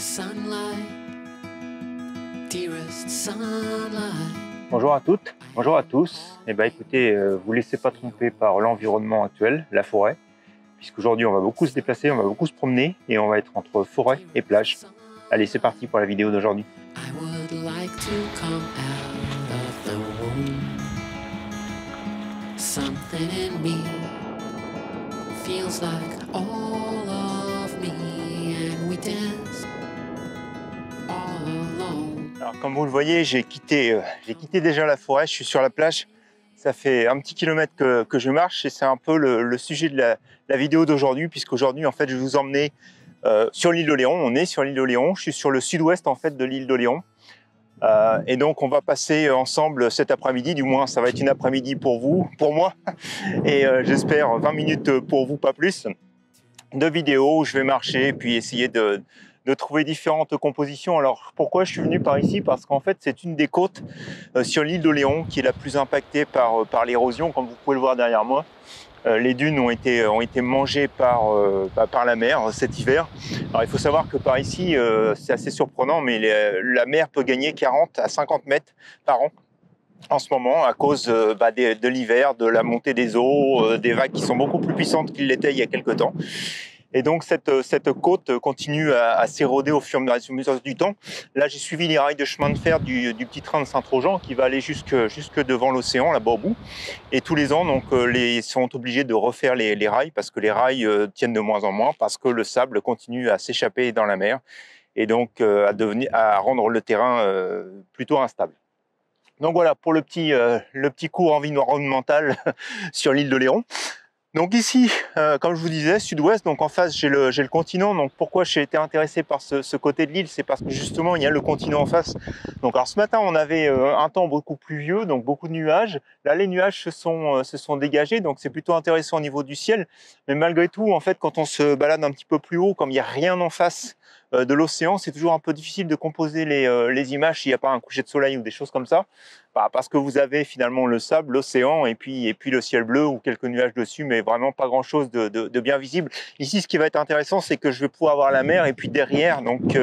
Sunlight, dearest sunlight. Bonjour à toutes, bonjour à tous. Eh bien écoutez, vous ne laissez pas tromper par l'environnement actuel, la forêt, puisqu'aujourd'hui on va beaucoup se déplacer, on va beaucoup se promener et on va être entre forêt et plage. Allez, c'est parti pour la vidéo d'aujourd'hui. I would like to come out of the womb. Something in me feels like all of me, and we dance all alone. Alors comme vous le voyez, j'ai quitté déjà la forêt, je suis sur la plage. Ça fait un petit kilomètre que je marche et c'est un peu le sujet de la vidéo d'aujourd'hui, puisqu'aujourd'hui en fait je vais vous emmener sur l'île d'Oléron. On est sur l'île d'Oléron, je suis sur le sud-ouest en fait de l'île d'Oléron. Et donc on va passer ensemble cet après-midi, du moins ça va être une après-midi pour vous, pour moi, et j'espère 20 minutes pour vous, pas plus, de vidéos où je vais marcher et puis essayer de trouver différentes compositions. Alors pourquoi je suis venu par ici? Parce qu'en fait c'est une des côtes sur l'île d'Oléron qui est la plus impactée par l'érosion, comme vous pouvez le voir derrière moi. Les dunes ont été mangées par la mer cet hiver. Alors il faut savoir que par ici, c'est assez surprenant, mais la mer peut gagner 40 à 50 mètres par an en ce moment à cause de l'hiver, de la montée des eaux, des vagues qui sont beaucoup plus puissantes qu'ils l'étaient il y a quelques temps. Et donc cette côte continue à s'éroder au fur et à mesure du temps. Là, j'ai suivi les rails de chemin de fer du petit train de Saint-Trojan qui va aller jusque devant l'océan, là-bas au bout. Et tous les ans, donc, ils sont obligés de refaire les rails parce que les rails tiennent de moins en moins, parce que le sable continue à s'échapper dans la mer et donc à rendre le terrain plutôt instable. Donc voilà pour le petit cours environnemental sur l'île d'Oléron. Donc ici, comme je vous disais, sud-ouest, donc en face j'ai le continent. Donc pourquoi j'ai été intéressé par ce côté de l'île, c'est parce que justement il y a le continent en face. Donc alors ce matin on avait un temps beaucoup pluvieux, donc beaucoup de nuages. Là les nuages se sont dégagés, donc c'est plutôt intéressant au niveau du ciel. Mais malgré tout, en fait, quand on se balade un petit peu plus haut, comme il n'y a rien en face de l'océan, c'est toujours un peu difficile de composer les images s'il n'y a pas un coucher de soleil ou des choses comme ça. Parce que vous avez finalement le sable, l'océan et puis le ciel bleu ou quelques nuages dessus, mais vraiment pas grand chose de bien visible. Ici, ce qui va être intéressant, c'est que je vais pouvoir voir la mer et puis derrière, donc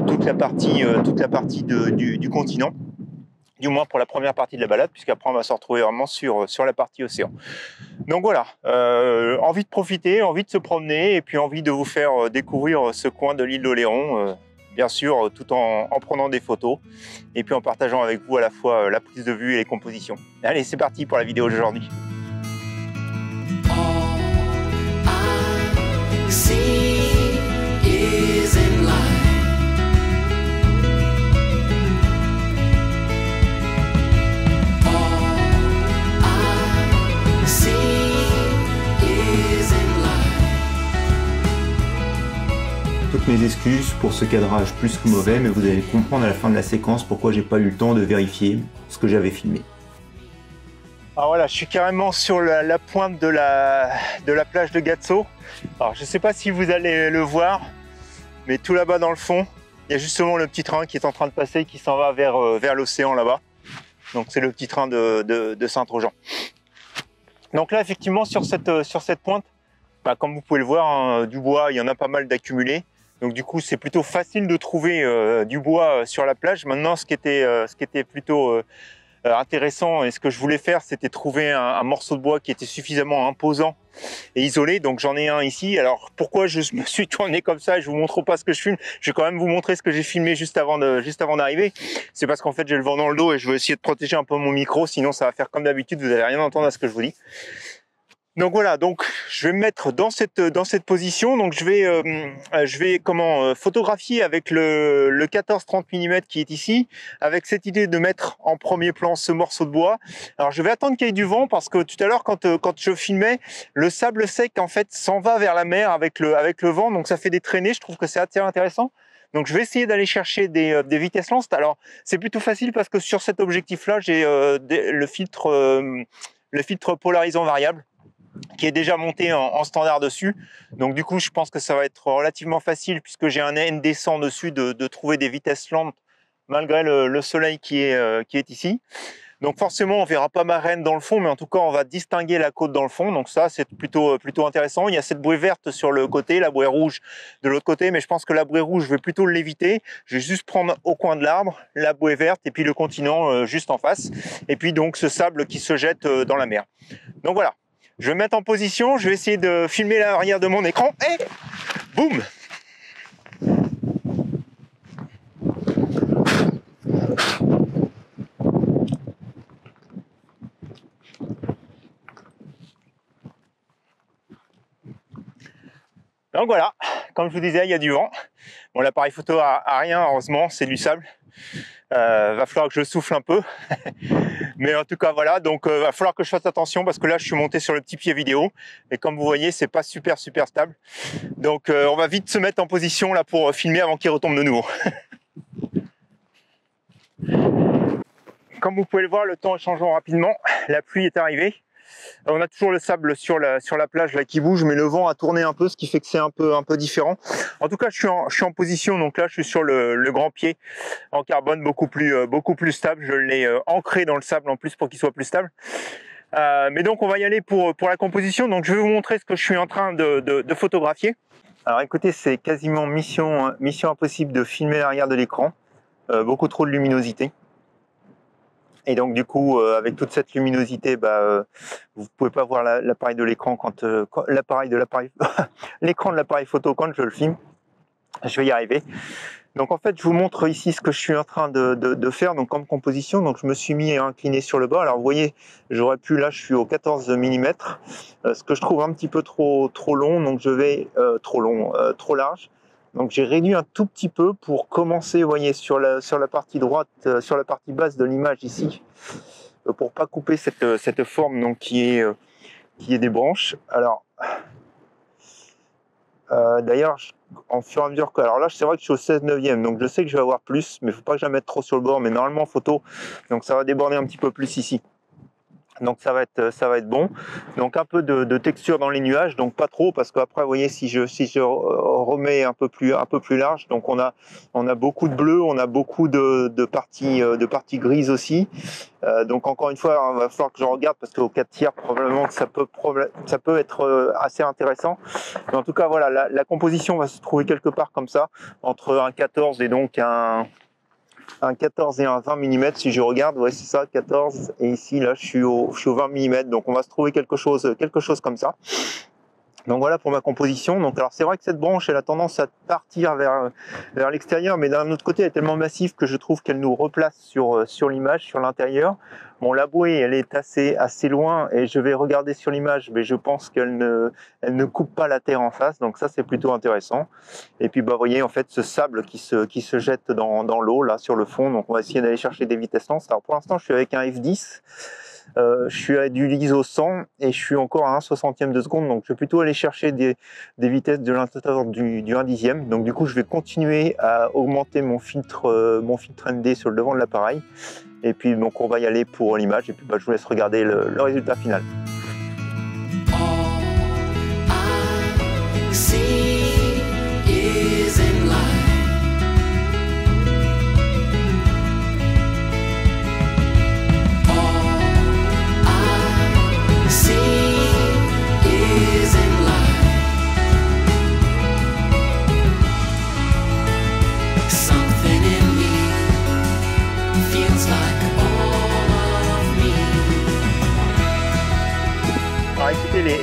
toute la partie du continent, du moins pour la première partie de la balade, puisqu'après on va se retrouver vraiment sur la partie océan. Donc voilà, envie de profiter, envie de se promener et puis envie de vous faire découvrir ce coin de l'île d'Oléron. Bien sûr, tout en prenant des photos et puis en partageant avec vous à la fois la prise de vue et les compositions. Allez, c'est parti pour la vidéo d'aujourd'hui. All I see is in light. All I see is in light. Toutes mes excuses pour ce cadrage plus que mauvais, mais vous allez comprendre à la fin de la séquence pourquoi j'ai pas eu le temps de vérifier ce que j'avais filmé. Alors voilà, je suis carrément sur la pointe de la plage de Gatso. Alors je sais pas si vous allez le voir, mais tout là-bas dans le fond, il y a justement le petit train qui est en train de passer, qui s'en va vers l'océan là-bas. Donc c'est le petit train de Saint-Trojan. Donc là effectivement sur cette pointe, comme vous pouvez le voir, hein, du bois, il y en a pas mal d'accumulé. Donc du coup c'est plutôt facile de trouver du bois sur la plage. Maintenant ce qui était plutôt intéressant et ce que je voulais faire, c'était trouver un morceau de bois qui était suffisamment imposant et isolé. Donc j'en ai un ici. Alors pourquoi je me suis tourné comme ça, je vous montre pas ce que je filme, je vais quand même vous montrer ce que j'ai filmé juste avant d'arriver. C'est parce qu'en fait j'ai le vent dans le dos et je veux essayer de protéger un peu mon micro, sinon ça va faire comme d'habitude, vous allez rien entendre à ce que je vous dis. Donc voilà, donc je vais me mettre dans cette position. Donc je vais photographier avec le 14-30 mm qui est ici, avec cette idée de mettre en premier plan ce morceau de bois. Alors je vais attendre qu'il y ait du vent parce que tout à l'heure quand je filmais, le sable sec en fait s'en va vers la mer avec le vent, donc ça fait des traînées. Je trouve que c'est assez intéressant. Donc je vais essayer d'aller chercher des vitesses lentes. Alors c'est plutôt facile parce que sur cet objectif là j'ai le filtre polarisant variable qui est déjà monté en standard dessus. Donc du coup, je pense que ça va être relativement facile puisque j'ai un ND100 dessus de trouver des vitesses lentes malgré le soleil qui est ici. Donc forcément, on verra pas ma reine dans le fond, mais en tout cas, on va distinguer la côte dans le fond. Donc ça, c'est plutôt intéressant. Il y a cette bouée verte sur le côté, la bouée rouge de l'autre côté, mais je pense que la bouée rouge, je vais plutôt l'éviter. Je vais juste prendre au coin de l'arbre la bouée verte et puis le continent juste en face. Et puis donc ce sable qui se jette dans la mer. Donc voilà, je vais me mettre en position. Je vais essayer de filmer l'arrière de mon écran. Et boum! Donc voilà, comme je vous disais, il y a du vent. Bon, l'appareil photo a rien, heureusement, c'est du sable. Va falloir que je souffle un peu. Mais en tout cas, voilà, donc va falloir que je fasse attention parce que là, je suis monté sur le petit pied vidéo. Et comme vous voyez, c'est pas super stable. Donc on va vite se mettre en position là pour filmer avant qu'il retombe de nouveau. Comme vous pouvez le voir, le temps est changeant rapidement. La pluie est arrivée. On a toujours le sable sur la plage là qui bouge, mais le vent a tourné un peu, ce qui fait que c'est un peu différent. En tout cas, je suis en position, donc là je suis sur le grand pied en carbone beaucoup plus stable. Je l'ai ancré dans le sable en plus pour qu'il soit plus stable. Mais donc on va y aller pour la composition. Donc je vais vous montrer ce que je suis en train de photographier. Alors écoutez, c'est quasiment mission impossible de filmer l'arrière de l'écran. Beaucoup trop de luminosité. Et donc du coup, avec toute cette luminosité, vous pouvez pas voir l'appareil de l'écran quand l'écran de l'appareil photo quand je le filme. Je vais y arriver. Donc en fait, je vous montre ici ce que je suis en train de faire. Donc comme composition, donc je me suis mis incliné sur le bas. Alors vous voyez, j'aurais pu, là je suis au 14 mm, ce que je trouve un petit peu trop long. Donc je vais trop large. Donc j'ai réduit un tout petit peu pour commencer, vous voyez, sur la partie droite, sur la partie basse de l'image ici, pour pas couper cette forme donc qui est des branches. Alors d'ailleurs, en fur et à mesure que, alors là c'est vrai que je suis au 16/9, donc je sais que je vais avoir plus, mais il faut pas que je la mette trop sur le bord, mais normalement en photo, donc ça va déborder un petit peu plus ici. Donc ça va être bon. Donc un peu de texture dans les nuages, donc pas trop, parce qu'après vous voyez, si je remets un peu plus large, donc on a beaucoup de bleu, on a beaucoup de parties grises aussi. Donc encore une fois, il va falloir que je regarde parce qu'au 4/3 probablement que ça peut être assez intéressant. Mais en tout cas voilà, la composition va se trouver quelque part comme ça, entre un 14 et donc un 14 et un 20 mm, si je regarde, ouais c'est ça, 14, et ici là je suis au 20 mm, donc on va se trouver quelque chose comme ça. Donc voilà pour ma composition. Donc alors c'est vrai que cette branche elle a tendance à partir vers l'extérieur, mais d'un autre côté elle est tellement massive que je trouve qu'elle nous replace sur l'image, sur l'intérieur. Bon, la bouée elle est assez loin et je vais regarder sur l'image, mais je pense qu'elle ne coupe pas la terre en face, donc ça c'est plutôt intéressant. Et puis vous voyez en fait ce sable qui se jette dans l'eau là sur le fond. Donc on va essayer d'aller chercher des vitesses lentes. Alors pour l'instant je suis avec un f10. Je suis à du l'ISO 100 et je suis encore à 1/60 de seconde, donc je vais plutôt aller chercher des vitesses de l'intérieur du 1/10. Donc du coup je vais continuer à augmenter mon filtre ND sur le devant de l'appareil, et puis donc on va y aller pour l'image, et puis je vous laisse regarder le résultat final.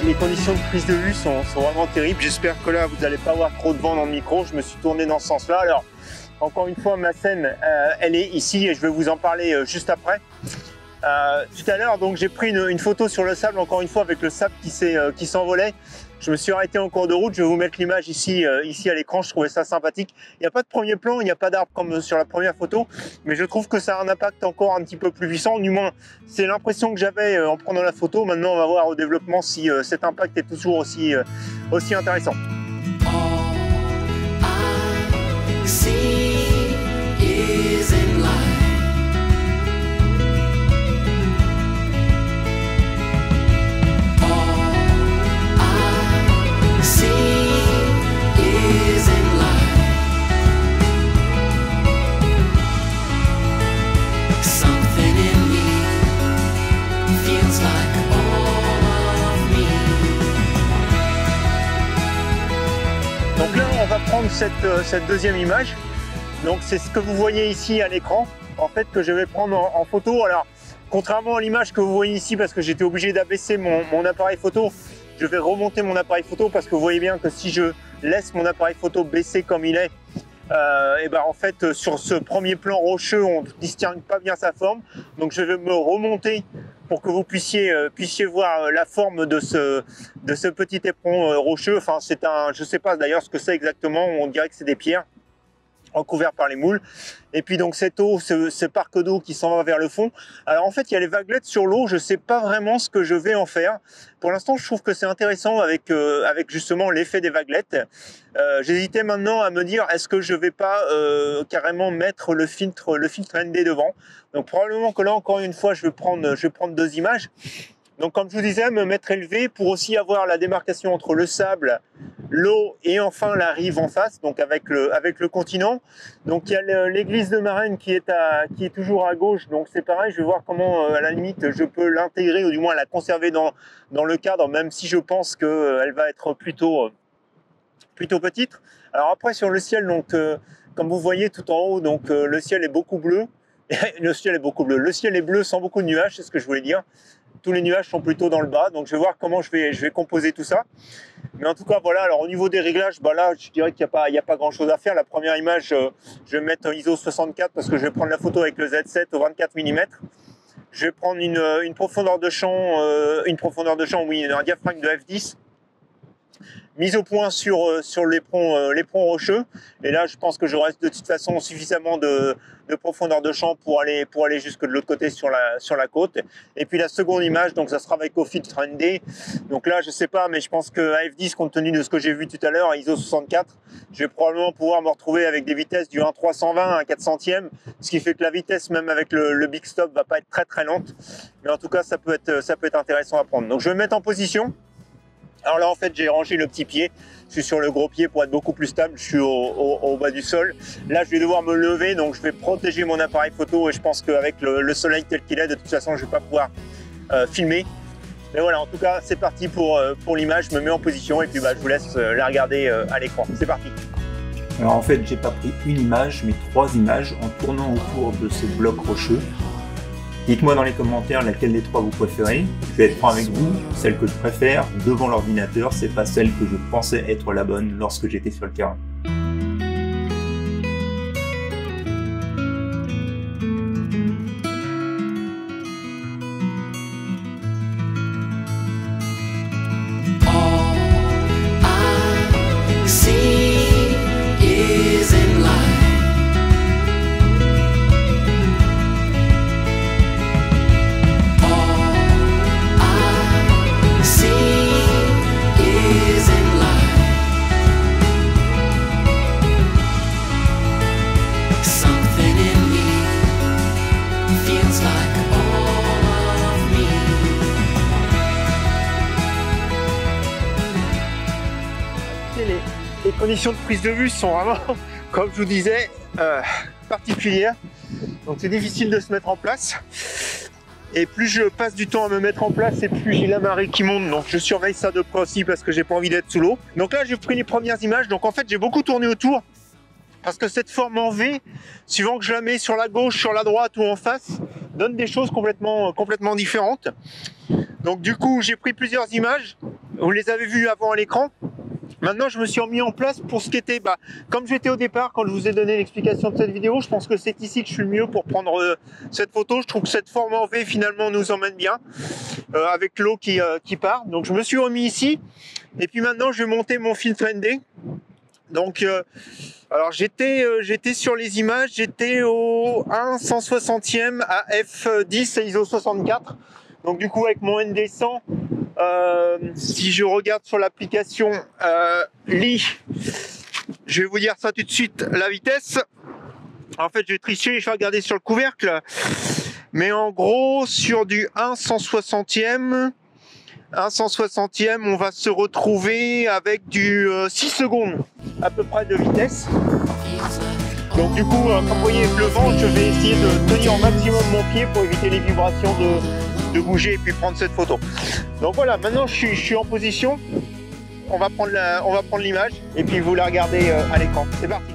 Les conditions de prise de vue sont vraiment terribles. J'espère que là vous n'allez pas avoir trop de vent dans le micro. Je me suis tourné dans ce sens là. Alors encore une fois, ma scène elle est ici et je vais vous en parler juste après. Tout à l'heure donc j'ai pris une photo sur le sable, encore une fois avec le sable qui s'envolait. Je me suis arrêté en cours de route. Je vais vous mettre l'image ici à l'écran. Je trouvais ça sympathique. Il n'y a pas de premier plan, il n'y a pas d'arbre comme sur la première photo, mais je trouve que ça a un impact encore un petit peu plus puissant. Du moins, c'est l'impression que j'avais en prenant la photo. Maintenant, on va voir au développement si cet impact est toujours aussi intéressant. Donc là, on va prendre cette deuxième image. Donc c'est ce que vous voyez ici à l'écran, en fait, que je vais prendre en photo. Alors, contrairement à l'image que vous voyez ici, parce que j'étais obligé d'abaisser mon appareil photo, je vais remonter mon appareil photo parce que vous voyez bien que si je laisse mon appareil photo baisser comme il est, et ben en fait sur ce premier plan rocheux on ne distingue pas bien sa forme, donc je vais me remonter pour que vous puissiez voir la forme de ce petit éperon rocheux. Enfin c'est je sais pas d'ailleurs ce que c'est exactement, on dirait que c'est des pierres recouvert par les moules. Et puis donc cette eau, ce parc d'eau qui s'en va vers le fond. Alors en fait il y a les vaguelettes sur l'eau, je ne sais pas vraiment ce que je vais en faire. Pour l'instant je trouve que c'est intéressant avec justement l'effet des vaguelettes. J'hésitais maintenant à me dire est-ce que je vais pas carrément mettre le filtre ND devant. Donc probablement que là encore une fois je vais prendre 2 images. Donc comme je vous disais, me mettre élevé pour aussi avoir la démarcation entre le sable, l'eau et enfin la rive en face, donc avec le continent. Donc il y a l'église de Marennes qui est toujours à gauche, donc c'est pareil, je vais voir comment à la limite je peux l'intégrer ou du moins la conserver dans le cadre, même si je pense qu'elle va être plutôt petite. Alors après sur le ciel, donc comme vous voyez tout en haut, donc le ciel est beaucoup bleu. Le ciel est bleu sans beaucoup de nuages, c'est ce que je voulais dire. Tous les nuages sont plutôt dans le bas, donc je vais voir comment je vais composer tout ça. Mais en tout cas, voilà, alors au niveau des réglages, bah là, je dirais qu'il n'y a pas grand chose à faire. La première image, je vais mettre ISO 64 parce que je vais prendre la photo avec le Z7 au 24 mm. Je vais prendre une profondeur de champ, oui, un diaphragme de f10. Mise au point sur l'éperon rocheux. Et là, je pense que je reste de toute façon suffisamment de profondeur de champ pour aller jusque de l'autre côté sur la côte. Et puis la seconde image, donc ça sera avec au filtre ND. Donc là, je sais pas, mais je pense que à f10, compte tenu de ce que j'ai vu tout à l'heure, à ISO 64, je vais probablement pouvoir me retrouver avec des vitesses du 1.320 à 1.400e, ce qui fait que la vitesse, même avec le big stop, va pas être très très lente. Mais en tout cas, ça peut être intéressant à prendre. Donc je vais me mettre en position. Alors là, en fait, j'ai rangé le petit pied. Je suis sur le gros pied pour être beaucoup plus stable. Je suis au bas du sol. Là, je vais devoir me lever, donc je vais protéger mon appareil photo. Et je pense qu'avec le soleil tel qu'il est, de toute façon, je ne vais pas pouvoir filmer. Mais voilà, en tout cas, c'est parti pour l'image. Je me mets en position et puis je vous laisse la regarder à l'écran. C'est parti. Alors en fait, j'ai pas pris une image, mais 3 images en tournant autour de ce bloc rocheux. Dites-moi dans les commentaires laquelle des 3 vous préférez. Je vais être franc avec vous, celle que je préfère devant l'ordinateur, c'est pas celle que je pensais être la bonne lorsque j'étais sur le terrain. Les conditions de prise de vue sont vraiment, comme je vous disais, particulières. Donc c'est difficile de se mettre en place. Et plus je passe du temps à me mettre en place, et plus j'ai la marée qui monte. Donc je surveille ça de près aussi parce que j'ai pas envie d'être sous l'eau. Donc là j'ai pris les premières images. Donc en fait j'ai beaucoup tourné autour. Parce que cette forme en V, suivant que je la mets sur la gauche, sur la droite ou en face, donne des choses complètement différentes. Donc du coup j'ai pris plusieurs images. Vous les avez vues avant à l'écran. Maintenant, je me suis remis en place pour ce qui était, comme j'étais au départ, quand je vous ai donné l'explication de cette vidéo, je pense que c'est ici que je suis le mieux pour prendre cette photo. Je trouve que cette forme en V, finalement, nous emmène bien, avec l'eau qui part. Donc, je me suis remis ici. Et puis maintenant, je vais monter mon filtre ND. Donc, alors j'étais sur les images, j'étais au 1/160e à f10 et ISO 64. Donc, du coup, avec mon ND 100, si je regarde sur l'application Lee, je vais vous dire ça tout de suite, la vitesse. En fait, je vais tricher, je vais regarder sur le couvercle. Mais en gros, sur du 1/160e, on va se retrouver avec du 6 secondes à peu près de vitesse. Donc du coup, comme vous voyez avec le vent, je vais essayer de tenir au maximum mon pied pour éviter les vibrations de bouger et puis prendre cette photo. Donc voilà, maintenant je suis en position. on va prendre l'image et puis vous la regardez à l'écran. C'est parti.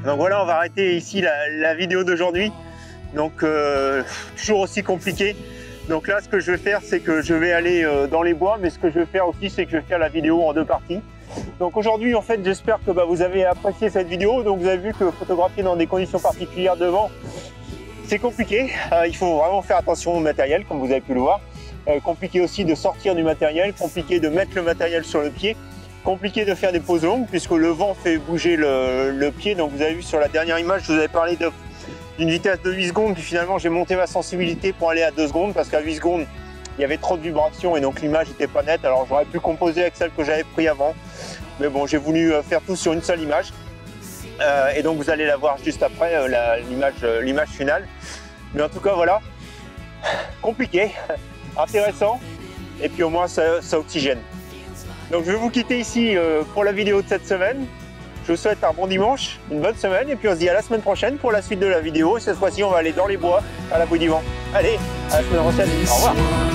Donc voilà, on va arrêter ici la vidéo d'aujourd'hui. Donc toujours aussi compliqué. Donc là, ce que je vais faire, c'est que je vais aller dans les bois, mais ce que je vais faire aussi, c'est que je vais faire la vidéo en 2 parties. Donc aujourd'hui, en fait, j'espère que vous avez apprécié cette vidéo. Donc vous avez vu que photographier dans des conditions particulières devant, c'est compliqué. Il faut vraiment faire attention au matériel, comme vous avez pu le voir. Compliqué aussi de sortir du matériel, compliqué de mettre le matériel sur le pied. Compliqué de faire des pauses longues puisque le vent fait bouger le pied. Donc vous avez vu sur la dernière image, je vous avais parlé d'une vitesse de 8 secondes, puis finalement j'ai monté ma sensibilité pour aller à 2 secondes parce qu'à 8 secondes il y avait trop de vibrations et donc l'image n'était pas nette. Alors j'aurais pu composer avec celle que j'avais pris avant, mais bon, j'ai voulu faire tout sur une seule image et donc vous allez la voir juste après l'image finale. Mais en tout cas voilà, compliqué, intéressant, et puis au moins ça oxygène. Donc je vais vous quitter ici pour la vidéo de cette semaine. Je vous souhaite un bon dimanche, une bonne semaine, et puis on se dit à la semaine prochaine pour la suite de la vidéo. Et cette fois-ci, on va aller dans les bois à l'abri du vent. Allez, à la semaine prochaine. Au revoir.